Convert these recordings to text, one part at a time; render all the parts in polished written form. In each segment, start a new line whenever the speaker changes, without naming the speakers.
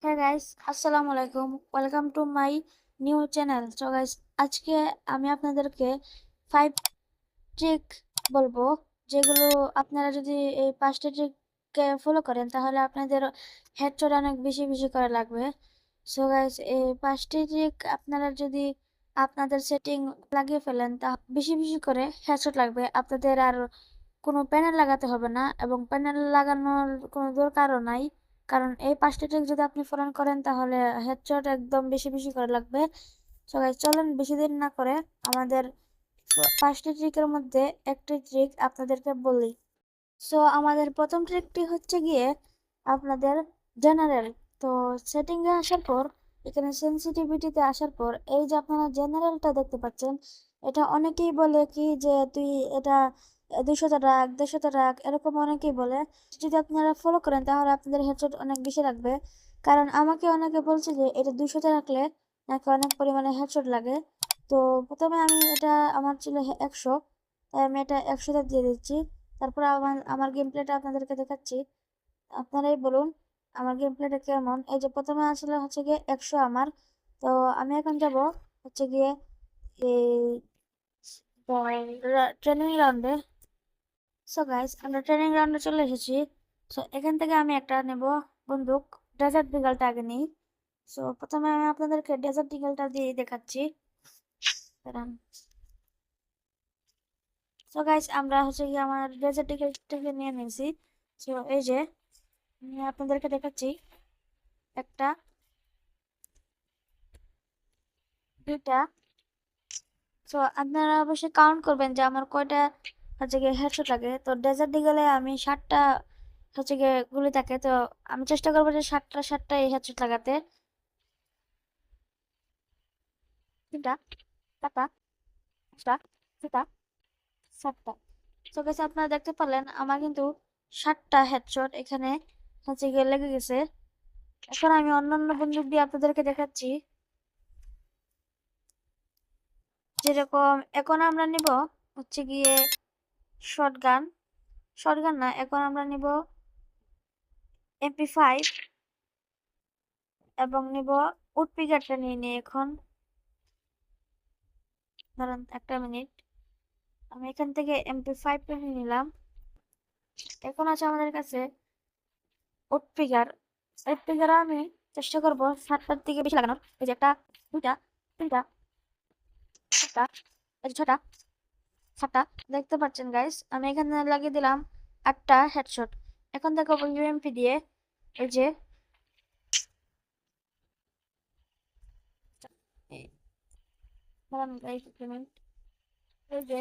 হ্যাঁ গাইস, আসসালামু আলাইকুম। Welcome to my new channel. So guys, আজকে আমি আপনাদেরকে 5 ট্রিক বলবো, যেগুলো আপনারা যদি এই 5টা ট্রিককে ফলো করেন তাহলে আপনাদের হেডশট অনেক বেশি বেশি করে লাগবে। সো গাইস, এই 5টি ট্রিক আপনারা যদি আপনাদের সেটিং লাগিয়ে ফেলেন তা বেশি বেশি করে হেডশট লাগবে। আপনাদের আর কোনো প্যানেল লাগাতে হবে না এবং প্যানেল লাগানোর কোনো দরকারও নাই, কারণ এই 5টা ট্রিক যদি আপনি ফলো করেন তাহলে হেডশট একদম বেশি বেশি করে লাগবে। সো গাইস, চলেন বেশি দেরি না করে আমাদের 5টি ট্রিকের মধ্যে একটি ট্রিক আপনাদেরকে বলি। সো আমাদের প্রথম ট্রিকটি হচ্ছে গিয়ে আপনাদের জেনারেল। তো সেটিং এ আসার পর, এখানে সেন্সিটিভিটিতে আসার পর, এই যে আপনারা জেনারেলটা দেখতে পাচ্ছেন, এটা অনেকেই বলে কি যে তুই এটা 200তে রাখ, 150তে রাখ, এরকম অনেকেই বলে। যদি আপনারা ফলো করেন তাহলে আপনাদের হেডশট অনেক বেশি লাগবে, কারণ আমাকে অনেকে বলছে যে এটা 200তে রাখলে নাকি অনেক পরিমাণে হেডশট লাগে। তো প্রথমে আমি এটা, আমার ছিল 100, তাই আমি এটা 100তে দিয়ে দিচ্ছি। তারপর আমার গেম প্লেটা আপনাদেরকে দেখাচ্ছি, আপনারাই বলুন আমার গেম প্লেটা কেমন। এই যে প্রথমে আসলে হচ্ছে গিয়ে 100 আমার। তো আমি এখন যাব হচ্ছে গিয়ে এই ট্রেনিং রাউন্ডে। সো গাইস, আমরা ট্রেনিং রাউন্ডে চলে এসেছি। সো এখান থেকে আমি একটা নেব বন্দুক। ডেজার্ট ডিগলটা আগে নিই। সো প্রথমে আমি আপনাদেরকে ডেজার্ট ডিগলটা দিয়ে দেখাচ্ছি। সো গাইস, আমরা হচ্ছে গিয়ে আমার ডেজার্ট ডিগলটাকে নিয়ে নিয়েছি। সো এই যে আমি আপনাদেরকে দেখাচ্ছি, একটা, দুইটা। সো আপনারা অবশ্যই কাউন্ট করবেন যে আমার কয়টা হচ্ছে গিয়ে হেডশট লাগে। তো ডেজার্ট ডিগলে আমি 7টা হচ্ছে গিয়ে গুলি থাকে। তো আমি চেষ্টা করবো যে 7টা এই হেডশট লাগাতে। 3টা, 4টা, 5টা, 6টা, 7টা। তো গেছে, আপনারা দেখতে পারলেন আমার কিন্তু 7টা হেডশট এখানে হচ্ছে গিয়ে লেগে গেছে। এখন আমি অন্যান্য বন্দুক দিয়ে আপনাদেরকে দেখাচ্ছি। যেরকম এখন আমরা নিব হচ্ছে গিয়ে শটগান। শটগান না, এখন আমরা নিব MP5 এবং নিব উডপিকারটা নিয়ে নিই এখন। ধরেন একটা মিনিট, আমি এখান থেকে MP5টা নিয়ে নিলাম। এখন আছে আমাদের কাছে উডপিকার। উডপিকার আমি চেষ্টা করবো 7টার দিকে বেশি লাগানোর। এই যে একটা, দুইটা, তিনটা, চারটা, এই যে 6টা, 7টা। দেখতে পাচ্ছেন গাইস, আমি এখানে লাগিয়ে দিলাম 8টা হেডশট। এখন দেখো ইউএমপি দিয়ে, এই যে এই যে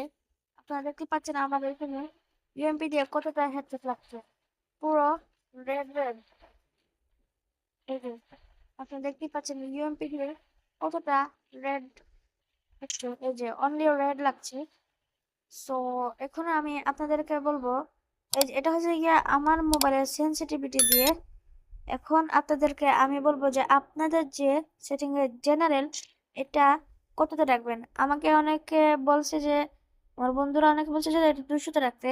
আপনারা দেখতে পাচ্ছেন আমার এখানে ইউএমপি দিয়ে কতটা হেডশট লাগছে, পুরো রেড রেড। এই যে আপনি দেখতেই পাচ্ছেন ইউএমপি দিয়ে কতটা রেড হচ্ছে, এই যে অনলি রেড লাগছে। সো এখন আমি আপনাদেরকে বলবো, এই যে এটা হচ্ছে গিয়ে আমার মোবাইলের সেন্সিটিভিটি দিয়ে। এখন আপনাদেরকে আমি বলবো যে আপনাদের যে সেটিং এর জেনারেল, এটা কততে রাখবেন। আমাকে অনেকে বলছে যে, আমার বন্ধুরা অনেকে বলছে যে এটা 200তে রাখতে।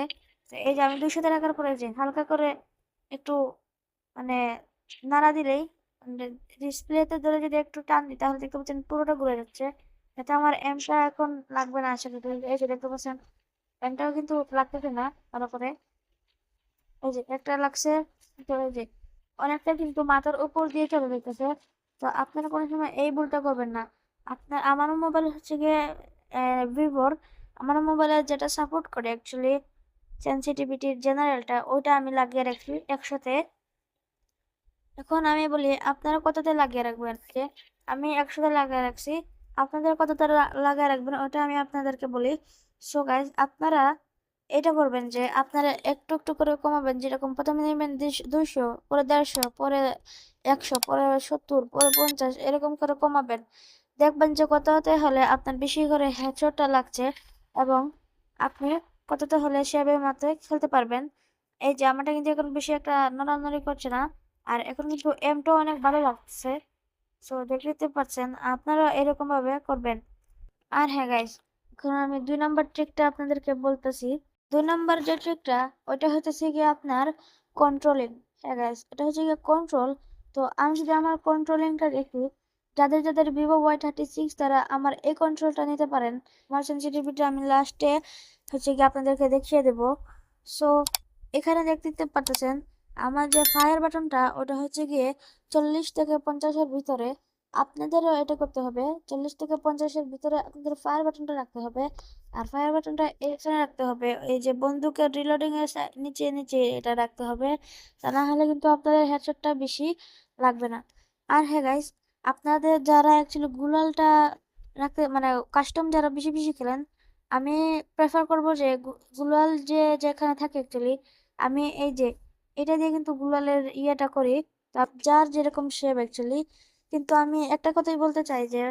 তো এই যে আমি 200তে রাখার পরে যে হালকা করে একটু মানে নাড়া দিলেই, ডিসপ্লেতে ধরে যদি একটু টান দিই তাহলে দেখতে পাচ্ছেন পুরোটা ঘুরে যাচ্ছে। এতে আমার এমটা এখন লাগবে না আশা করি। এই যে দেখতে পাচ্ছেন এমটাও কিন্তু লাগতেছে না ভালো করে। এই যে একটা লাগছে, তো এই যে অনেকটা কিন্তু মাথার উপর দিয়ে চলে যেতেছে। তো আপনারা কোনো সময় এই ভুলটা করবেন না। আমার মোবাইল হচ্ছে গিয়ে ভিভোর। আমার মোবাইলে যেটা সাপোর্ট করে অ্যাকচুয়ালি সেন্সিটিভিটির জেনারেলটা, ওইটা আমি লাগিয়ে রাখি 100তে। এখন আমি বলি আপনারা কততে লাগিয়ে রাখবেন। যে আমি 100তে লাগিয়ে রাখছি, আপনাদের কততে লাগিয়ে রাখবেন ওটা আমি আপনাদেরকে বলি। সো গাইজ, আপনারা এটা করবেন যে আপনারা একটু একটু করে কমাবেন। যেরকম প্রথমে নেবেন 200, পরে 150, পরে 100, পরে 70, পরে 50, এরকম করে কমাবেন। দেখবেন যে কততে হলে আপনার বেশি করে হেডশটটা লাগছে এবং আপনি কততে হলে সেভাবে মাত্রায় খেলতে পারবেন। এই যে আমারটা কিন্তু এখন বেশি একটা নড়ানড়ি করছে না, আর এখন কিন্তু এমটাও অনেক ভালো লাগছে। সো দেখতে পাচ্ছেন, আপনারা এরকম ভাবে করবেন। আর হ্যাঁ গাইস, এখন আমি 2 নম্বর ট্রিকটা আপনাদেরকে বলতেছি। 2 নম্বর যে ট্রিকটা, ওইটা হচ্ছে গিয়ে আপনার কন্ট্রোলিং। হ্যাঁ গাইস, এটা হচ্ছে গিয়ে কন্ট্রোল। তো আমি যদি আমার কন্ট্রোলিংটা দেখি, যাদের যাদের ভিভো Y36 তারা আমার এই কন্ট্রোলটা নিতে পারেন। আমার সেন্সিটিভিটি আমি লাস্টে গিয়ে আপনাদেরকে দেখিয়ে দেব। সো এখানে দেখতে পাচ্ছেন আমার যে ফায়ার বাটনটা ওটা গিয়ে 40 থেকে 50-এর ভিতরে। আপনাদেরও এটা করতে হবে, 40 থেকে 50-এর ভিতরে আপনাদের ফায়ার বাটনটা রাখতে হবে। আর ফায়ার বাটনটা এখানে রাখতে হবে, এই যে বন্দুকের রিলোডিং এর নিচে নিচে এটা রাখতে হবে, তা না হলে কিন্তু আপনাদের হেডশটটা বেশি লাগবে না। আর হ্যাঁ গাইস, আপনাদের যারা অ্যাকচুয়ালি গুলালটা রাখতে মানে কাস্টম যারা বেশি বেশি খেলেন, আমি প্রেফার করব যে গুলাল যেখানে থাকে অ্যাকচুয়ালি, আমি এই যে এটা দিয়ে কিন্তু গুলালের ইয়েটা করি। তা যার যেরকম শেপ অ্যাকচুয়ালি, কিন্তু আমি একটা কথাই বলতে চাই যে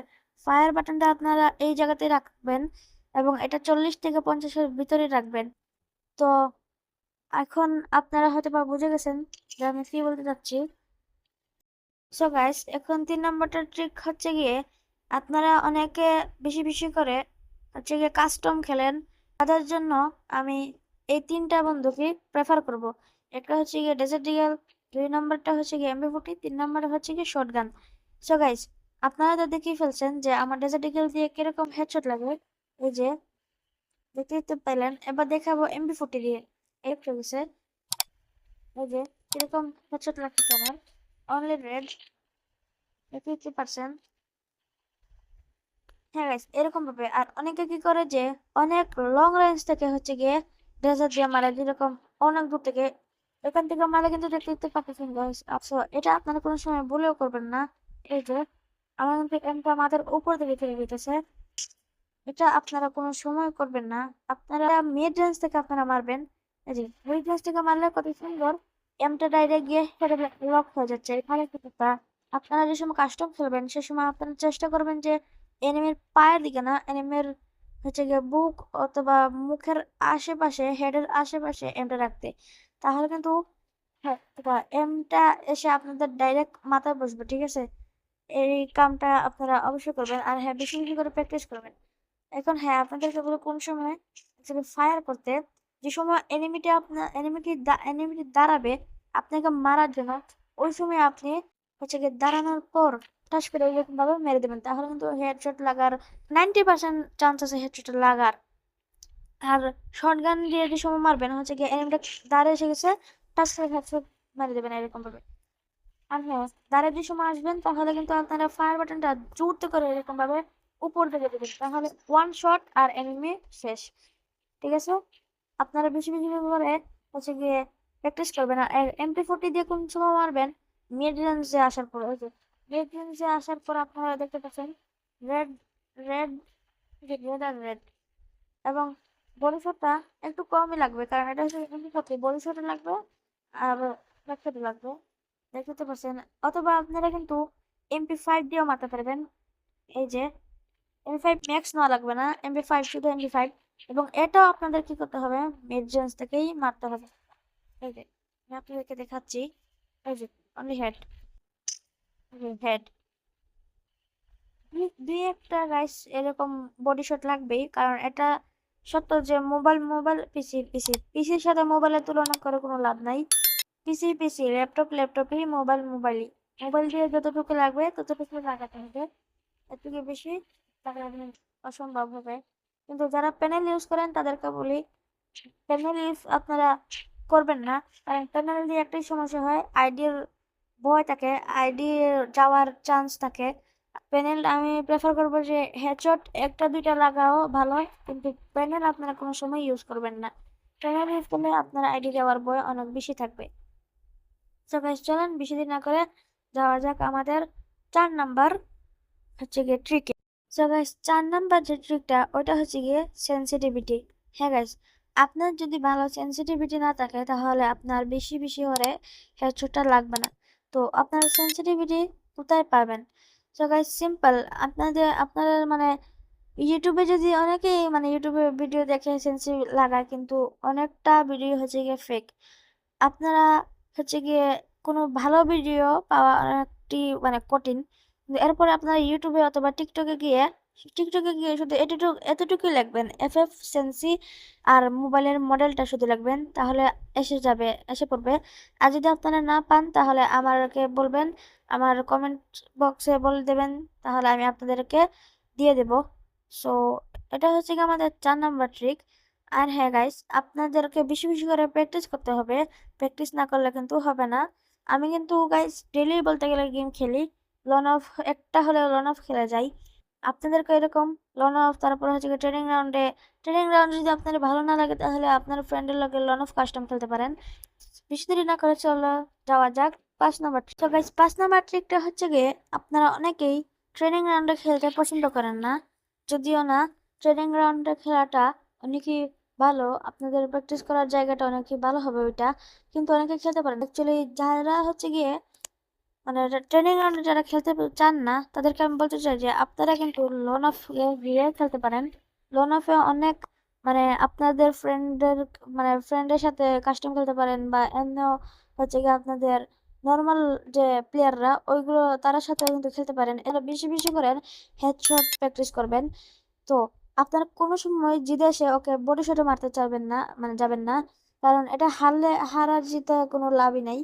ফায়ার বাটনটা আপনারা এই জায়গাতে রাখবেন এবং এটা 40 থেকে 50-এর ভিতরে রাখবেন। তো এখন আপনারা হয়তো বা বুঝে গেছেন যে আমি কি বলতে চাচ্ছি। সো গাইস, এখন 3 নম্বরটা ট্রিক গিয়ে আপনারা অনেকে বেশি বেশি করে গিয়ে কাস্টম খেলেন, তাদের জন্য আমি এই 3টা বন্দুকই প্রেফার করব। একটা গিয়ে ডেজার্ট ইগল, 2 নম্বরটা গিয়ে MP40, 3 নম্বরে গিয়ে শটগান। সো গাইস, আপনারা তো দেখেই ফেলছেন যে আমার ডেজার্ট ইগল দিয়ে কিরকম হেডশট লাগে। এই যে দেখতে পাইলেন, এবার দেখাবো MP40 দিয়ে। এই গেছে, এই যে কিরকম হেডশট লাগছে আমার, অনলি রেড 50%। হ্যাঁ গাইস, এরকম ভাবে। আর অনেকে কি করে যে অনেক লং রেঞ্জ থেকে গিয়ে ডেজার্ট দিয়ে মারে, যেরকম অনেক দূর থেকে, এখান থেকে মারে কিন্তু দেখতে পাচ্ছেন গাইস। আচ্ছা, এটা আপনারা কোনো সময় ভুলেও করবেন না। এই যে আমার কিন্তু এমটা মাথার উপর দিকে চলে যেতেছে, এটা আপনারা কোনো সময় করবেন না। আপনারা মিড রেঞ্জ থেকে আপনারা মারবেন। এই যে মিড রেঞ্জ থেকে মারলে কত সুন্দর এমটা ডাইরেক্ট গিয়ে হেডে লক হয়ে যাচ্ছে। এখানে কিছুটা আপনারা যে সময় কাস্টম খেলবেন সে সময় আপনারা চেষ্টা করবেন যে এনিমির পায়ের দিকে না, এনিমির গিয়ে বুক অথবা মুখের আশেপাশে, হেডের আশেপাশে এমটা রাখতে। তাহলে কিন্তু হ্যাঁ, এমটা এসে আপনাদের ডাইরেক্ট মাথায় বসবে, ঠিক আছে? এই কামটা আপনারা অবশ্যই করবেন। আর হ্যাঁ, বেশি বেশি করে প্র্যাকটিস করবেন। এখন হ্যাঁ, আপনাদেরকে বলবো কোন সময় ফায়ার করতে, যে সময় এনিমিটি দাঁড়াবে আপনাকে মারার জন্য, ওই সময় আপনি গিয়ে দাঁড়ানোর পর ঠাস করে এরকম ভাবে মেরে দেবেন, তাহলে কিন্তু হেডশট লাগার 90% চান্স আছে হেডশট লাগার। আর শটগান দিয়ে যে সময় মারবেন গিয়ে এনিমিটা দাঁড়িয়ে এসে গেছে, টাচ করে হেডশট মেরে দেবেন এরকম ভাবে। আর হ্যাঁ, দাঁড়িয়ে যে সময় আসবেন তাহলে কিন্তু আপনারা ফায়ার বাটনটা জোরতে করে এরকম ভাবে উপর দিকে দেবেন, তাহলে ওয়ান শট আর এনিমি শেষ। ঠিক আছে? আপনারা বেশি বেশি করে গিয়ে প্র্যাকটিস করবেন। আর MP40 দিয়ে কোন সময় মারবেন, মিড রেঞ্জে আসার পর। ওই যে মিড রেঞ্জে আসার পর আপনারা দেখতে পাচ্ছেন রেড রেড রেড আর রেড, এবং বডি শটটা একটু কমই লাগবে কারণ এটা MP40, বডি শটও লাগবে আর ব্যাকশটও লাগবে, দেখতে পাচ্ছেন। অথবা আপনারা কিন্তু MP5 দিয়েও মারতে পারবেন। এই যে MP5 ম্যাক্স নেওয়া লাগবে না, MP5 শুধু MP5। এবং এটাও আপনাদের কি করতে হবে, মিড রেঞ্জ থেকেই মারতে হবে। এই যে আমি আপনাদেরকে দেখাচ্ছি, এই যে অনলি হেড, হেড দুই একটা গাইস এরকম বডি শট লাগবেই, কারণ এটা সত্য যে পিসির সাথে মোবাইলের তুলনা করে কোনো লাভ নাই। পিসি ল্যাপটপই, মোবাইলই। মোবাইল দিয়ে যতটুকু লাগবে ততটুকু লাগাতে হবে, এর থেকে বেশি লাগানো অসম্ভব হবে। কিন্তু যারা প্যানেল ইউজ করেন তাদেরকে বলি, প্যানেল ইউজ আপনারা করবেন না, কারণ প্যানেল দিয়ে একটাই সমস্যা হয়, আইডির ভয় থাকে, আইডি যাওয়ার চান্স থাকে। প্যানেল আমি প্রেফার করবো যে হেডশট একটা দুইটা লাগাও ভালো, কিন্তু প্যানেল আপনারা কোনো সময় ইউজ করবেন না। প্যানেল ইউজ করলে আপনার আইডি যাওয়ার ভয় অনেক বেশি থাকবে। তো গাইস, চলেন বেশি দেরি না করে যাওয়া যাক আমাদের 4 নাম্বার গিয়ে ট্রিকে। সো গাইস, 4 নাম্বার যে ট্রিকটা ওটা গিয়ে সেন্সিটিভিটি। হ্যাঁ গাইস, আপনার যদি ভালো সেন্সিটিভিটি না থাকে তাহলে আপনার বেশি বেশি করে হেডশটটা লাগবে না। তো আপনার সেন্সিটিভিটি কোথায় পাবেন? So guys, simple. আপনাদের মানে ইউটিউবে যদি অনেকেই ইউটিউবে ভিডিও দেখে সেন্সি লাগায়, কিন্তু অনেকটা ভিডিও গিয়ে ফেক। আপনারা গিয়ে কোনো ভালো ভিডিও পাওয়া অনেকটি কঠিন। এরপরে আপনারা ইউটিউবে অথবা টিকটকে গিয়ে টিকটকে গিয়ে শুধু এতটুকুই লিখবেন, FF সেন্সি আর মোবাইলের মডেলটা শুধু লিখবেন, তাহলে এসে পড়বে। আর যদি আপনারা না পান তাহলে আমাকে বলবেন, আমার কমেন্ট বক্সে বলে দেবেন, তাহলে আমি আপনাদেরকে দিয়ে দেব। সো এটা হচ্ছে কি আমাদের 4 নাম্বার ট্রিক। আর হ্যাঁ গাইস, আপনাদেরকে বেশি বেশি করে প্র্যাকটিস করতে হবে, প্র্যাকটিস না করলে কিন্তু হবে না। আমি কিন্তু গাইস ডেইলি বলতে গেলে গেম খেলি, লন অফ একটা হলেও লন অফ খেলে যাই। আপনাদেরকে এরকম লন অফ, তারপর হচ্ছে কি ট্রেনিং রাউন্ডে যদি আপনার ভালো না লাগে তাহলে আপনার ফ্রেন্ডের লগে লন অফ কাস্টম খেলতে পারেন। বেশি দেরি না করে চলো যাওয়া যাক 5 নাম্বার ট্রিক। তো গাইস 5 নাম্বার ট্রিকটা হচ্ছে গিয়ে, আপনারা অনেকেই ট্রেনিং রাউন্ডে খেলতে পছন্দ করেন না, যদিও না ট্রেনিং রাউন্ডে খেলাটা অনেকই ভালো, আপনাদের প্র্যাকটিস করার জায়গাটা অনেকই ভালো হবে ওইটা, কিন্তু অনেকে খেলতে পারেন। অ্যাকচুয়ালি যারা হচ্ছে গিয়ে মানে ট্রেনিং রাউন্ডে যারা খেলতে চান না, তাদেরকে আমি বলতে চাই যে আপনারা কিন্তু লোন অফ গিয়ে খেলতে পারেন। লোন অফে অনেক আপনাদের ফ্রেন্ডের সাথে কাস্টম খেলতে পারেন, বা এমনিও হচ্ছে গিয়ে আপনাদের নর্মাল যে প্লেয়াররা ওইগুলো তার সাথে কিন্তু খেলতে পারেন। এরা বেশি বেশি করে হেডশট প্র্যাকটিস করবেন। তো আপনারা কোনো সময় জিতে এসে ওকে বডি শটে মারতে চাইবেন না, যাবেন না, কারণ এটা হারা জিতে কোনো লাভই নাই।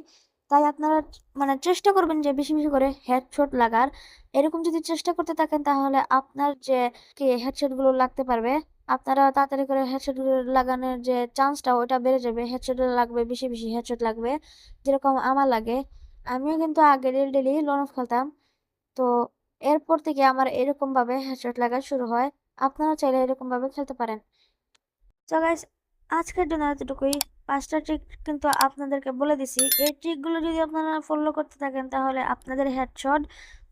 তাই আপনারা চেষ্টা করবেন যে বেশি বেশি করে হেডশট লাগার। এরকম যদি চেষ্টা করতে থাকেন তাহলে আপনার যে কি হেডশট গুলো লাগতে পারবে, আপনারা তাড়াতাড়ি করে হেডশট গুলো লাগানোর যে চান্সটা ওটা বেড়ে যাবে। হেডশট লাগবে, বেশি বেশি হেডশট লাগবে, যেরকম আমার লাগে। আমিও কিন্তু আগে ডেলি লোন অফ খেলতাম, তো এরপর থেকে আমার এরকম ভাবে হেডশট লাগা শুরু হয়। আপনারা চাইলে এরকম ভাবে খেলতে পারেন। তো গাইস, আজকের জন্য এতটুকুই। 5টা ট্রিক কিন্তু আপনাদেরকে বলে দিছি, এই ট্রিকগুলো যদি আপনারা ফলো করতে থাকেন তাহলে আপনাদের হেডশট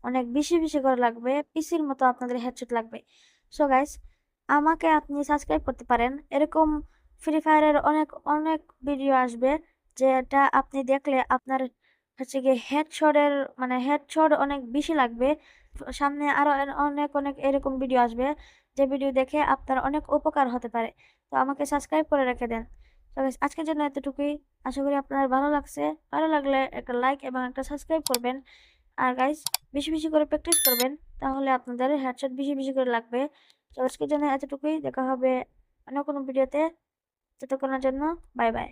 অনেক বেশি বেশি করে লাগবে, পিসির মতো আপনাদের হেডশট লাগবে। সো গাইস, আমাকে আপনি সাবস্ক্রাইব করতে পারেন, এরকম ফ্রি ফায়ারের অনেক অনেক ভিডিও আসবে, যেটা আপনি দেখলে আপনার হচ্ছে গিয়ে হেডশট অনেক বেশি লাগবে। সামনে আরো অনেক অনেক এরকম ভিডিও আসবে, যে ভিডিও দেখে আপনার অনেক উপকার হতে পারে। তো আমাকে সাবস্ক্রাইব করে রেখে দেন। তো guys, আজকের জন্য এতটুকুই। আশা করি আপনার ভালো লাগছে। ভালো লাগলে একটা লাইক এবং একটা সাবস্ক্রাইব করবেন। আর গাইস, বেশি বেশি করে প্র্যাকটিস করবেন, তাহলে আপনাদের হেডশট বেশি বেশি করে লাগবে। তো আজকের জন্য এতটুকুই। দেখা হবে অন্য কোনো ভিডিওতে। ততক্ষণের জন্য বাই বাই।